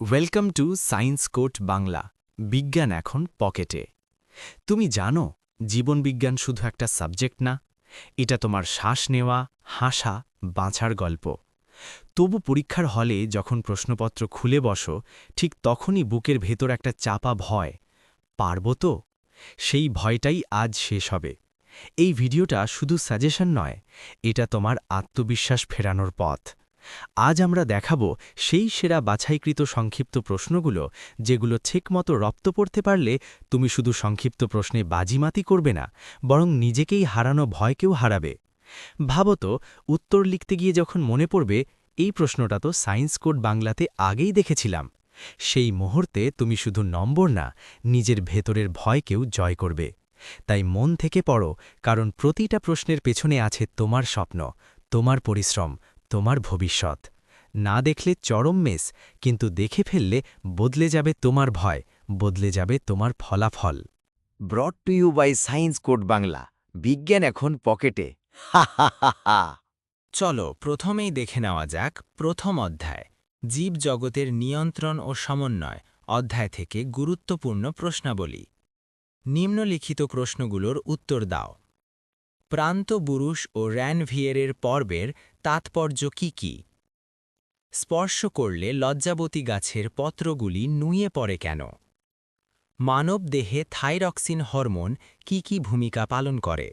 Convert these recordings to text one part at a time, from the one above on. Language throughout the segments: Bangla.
Welcome to science code Bangla. বিজ্ঞান এখন পকেটে। তুমি জানো, জীবনবিজ্ঞান শুধু একটা সাবজেক্ট না, এটা তোমার শ্বাস নেওয়া, হাসা, বাঁচার গল্প। তবু পরীক্ষার হলে যখন প্রশ্নপত্র খুলে বসো, ঠিক তখনই বুকের ভেতর একটা চাপা ভয়, পারব তো? সেই ভয়টাই আজ শেষ হবে। এই ভিডিওটা শুধু সাজেশন নয়, এটা তোমার আত্মবিশ্বাস ফেরানোর পথ। আজ আমরা দেখাবো সেই সেরা বাছাইকৃত সংক্ষিপ্ত প্রশ্নগুলো, যেগুলো ঠিকমতো রপ্ত পড়তে পারলে তুমি শুধু সংক্ষিপ্ত প্রশ্নে বাজিমাতি করবে না, বরং নিজেকেই হারানো ভয়কেও হারাবে। ভাবো তো, উত্তর লিখতে গিয়ে যখন মনে পড়বে, এই প্রশ্নটা তো সায়েন্স কোড বাংলাতে আগেই দেখেছিলাম। সেই মুহূর্তে তুমি শুধু নম্বর না, নিজের ভেতরের ভয়কেও জয় করবে। তাই মন থেকে পড়ো, কারণ প্রতিটা প্রশ্নের পেছনে আছে তোমার স্বপ্ন, তোমার পরিশ্রম, তোমার ভবিষ্যৎ। না দেখলে চরম মেস, কিন্তু দেখে ফেললে বদলে যাবে তোমার ভয়, বদলে যাবে তোমার ফলাফল। Brought to you by science code Bangla. বিজ্ঞান এখন পকেটে। হা হা হা হা। চলো প্রথমেই দেখে নেওয়া যাক প্রথম অধ্যায়, জীবজগতের নিয়ন্ত্রণ ও সমন্বয় অধ্যায় থেকে গুরুত্বপূর্ণ প্রশ্নাবলী। নিম্নলিখিত প্রশ্নগুলোর উত্তর দাও। প্রান্ত বুরুষ ও র্যানভিয়েরের পর্বের তাৎপর্য কি কি? স্পর্শ করলে লজ্জাবতী গাছের পত্রগুলি নুয়ে পড়ে কেন? মানব দেহে থাইরক্সিন হরমোন কি কি ভূমিকা পালন করে?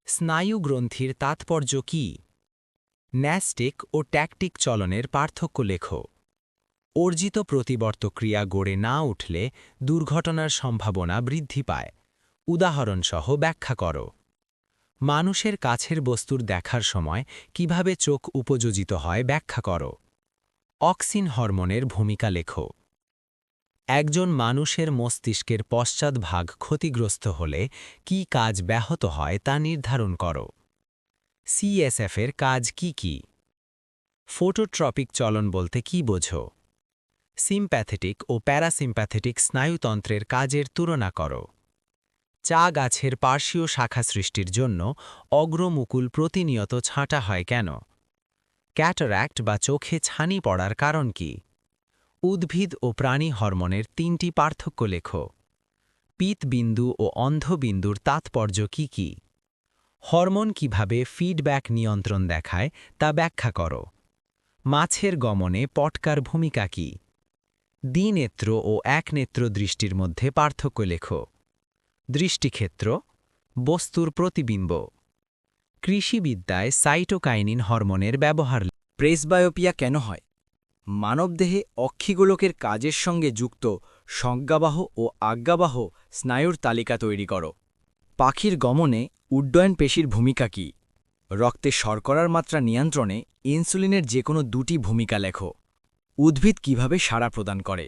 স্নায়ু গ্রন্থির তাৎপর্য কী? ন্যাস্টিক ও ট্যাকটিক চলনের পার্থক্য লেখো। অর্জিত প্রতিবর্ত ক্রিয়া গড়ে না উঠলে দুর্ঘটনার সম্ভাবনা বৃদ্ধি পায়। উদাহরণসহ ব্যাখ্যা করো। মানুষের কাছের বস্তুর দেখার সময় কিভাবে চোখ উপযোজিত হয় ব্যাখ্যা করো। অক্সিন হরমোনের ভূমিকা লেখো। একজন মানুষের মস্তিষ্কের পশ্চাৎভাগ ক্ষতিগ্রস্ত হলে কী কাজ ব্যাহত হয় তা নির্ধারণ করো। সিএসএফের কাজ কি কি? ফোটোট্রপিক চলন বলতে কি বোঝো? সিম্প্যাথেটিক ও প্যারাসিম্প্যাথেটিক স্নায়ুতন্ত্রের কাজের তুলনা করো। চা গাছের পার্শ্বীয় শাখা সৃষ্টির জন্য অগ্রমুকুল প্রতিনিয়ত ছাঁটা হয় কেন? ক্যাটারাক্ট বা চোখে ছানি পড়ার কারণ কি? উদ্ভিদ ও প্রাণী হরমোনের ৩টি পার্থক্য লেখো। পিতবিন্দু ও অন্ধবিন্দুর তাৎপর্য কি কি? হরমোন কিভাবে ফিডব্যাক নিয়ন্ত্রণ দেখায় তা ব্যাখ্যা করো। মাছের গমনে পটকার ভূমিকা কি? দ্বিনেত্র ও একনেত্র দৃষ্টির মধ্যে পার্থক্য লেখো। দৃষ্টিক্ষেত্র, বস্তুর প্রতিবিম্ব। কৃষিবিদ্যায় সাইটোকাইনিন হরমোনের ব্যবহার। প্রেসবায়োপিয়া কেন হয়? মানবদেহে অক্ষিগোলকের কাজের সঙ্গে যুক্ত সংজ্ঞাবাহ ও আজ্ঞাবাহ স্নায়ুর তালিকা তৈরি করো। পাখির গমনে উড্ডয়ন পেশির ভূমিকা কী? রক্তে শর্করার মাত্রা নিয়ন্ত্রণে ইনসুলিনের যে কোনো দুটি ভূমিকা লেখো। উদ্ভিদ কিভাবে সাড়া প্রদান করে?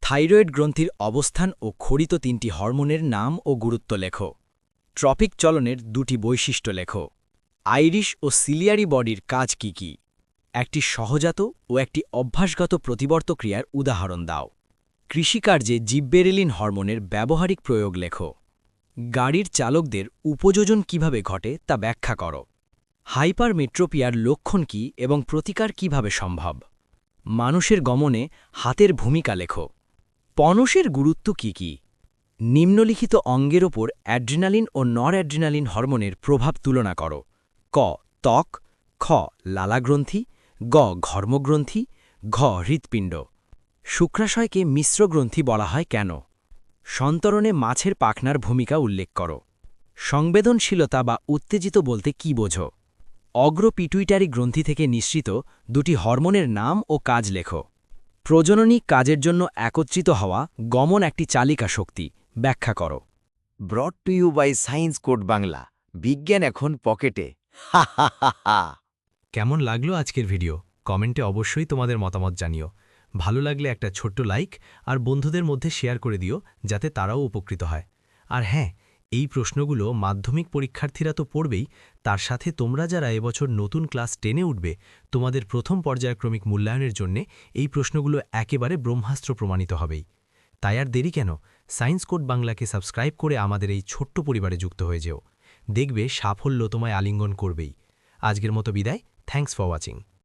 থাইরয়েড গ্রন্থির অবস্থান ও খড়িত 3টি হরমোনের নাম ও গুরুত্ব লেখো। ট্রপিক চলনের দুটি বৈশিষ্ট্য লেখো। আইরিশ ও সিলিয়ারি বডির কাজ কি কি? একটি সহজাত ও একটি অভ্যাসগত প্রতিবর্ত ক্রিয়ার উদাহরণ দাও। কৃষিকার্যে জিব্বেরেলিন হরমোনের ব্যবহারিক প্রয়োগ লেখো। গাড়ির চালকদের উপযোজন কিভাবে ঘটে তা ব্যাখ্যা করো। হাইপারমেট্রোপিয়ার লক্ষণ কি এবং প্রতিকার কিভাবে সম্ভব? মানুষের গমনে হাতের ভূমিকা লেখো। পনসের গুরুত্ব কি কি? নিম্নলিখিত অঙ্গের ওপর অ্যাড্রিনালিন ও নর অ্যাড্রিনালিন হরমোনের প্রভাব তুলনা করো। ক ত্বক, খ লালাগ্রন্থি, গ ঘর্মগ্রন্থি, ঘ হৃৎপিণ্ড। শুক্রাশয়কে মিশ্রগ্রন্থি বলা হয় কেন? সন্তরণে মাছের পাখনার ভূমিকা উল্লেখ করো। সংবেদনশীলতা বা উত্তেজিত বলতে কি বোঝো? অগ্রপিটুইটারি গ্রন্থি থেকে নিঃসৃত দুটি হরমোনের নাম ও কাজ লেখো। প্রজননী কাজের জন্য একত্রিত হওয়া গমন একটি চালিকা শক্তি, ব্যাখ্যা করো। Brought to you by science code Bangla. বিজ্ঞান এখন পকেটে। হা হা হা হা। কেমন লাগলো আজকের ভিডিও? কমেন্টে অবশ্যই তোমাদের মতামত জানিও। ভালো লাগলে একটা ছোট্ট লাইক আর বন্ধুদের মধ্যে শেয়ার করে দিও, যাতে তারাও উপকৃত হয়। আর হ্যাঁ, এই প্রশ্নগুলো মাধ্যমিক পরীক্ষার্থীরা তো পড়বেই, তার সাথে তোমরা যারা এবছর নতুন ক্লাস 10-এ উঠবে, তোমাদের প্রথম পর্যায়ক্রমিক মূল্যায়নের জন্যে এই প্রশ্নগুলো একেবারে ব্রহ্মাস্ত্র প্রমাণিত হবেই। তাই আর দেরি কেন? সায়েন্স কোড বাংলাকে সাবস্ক্রাইব করে আমাদের এই ছোট্ট পরিবারে যুক্ত হয়ে যেও। দেখবে সাফল্য তোমায় আলিঙ্গন করবেই। আজকের মতো বিদায়। Thanks for watching.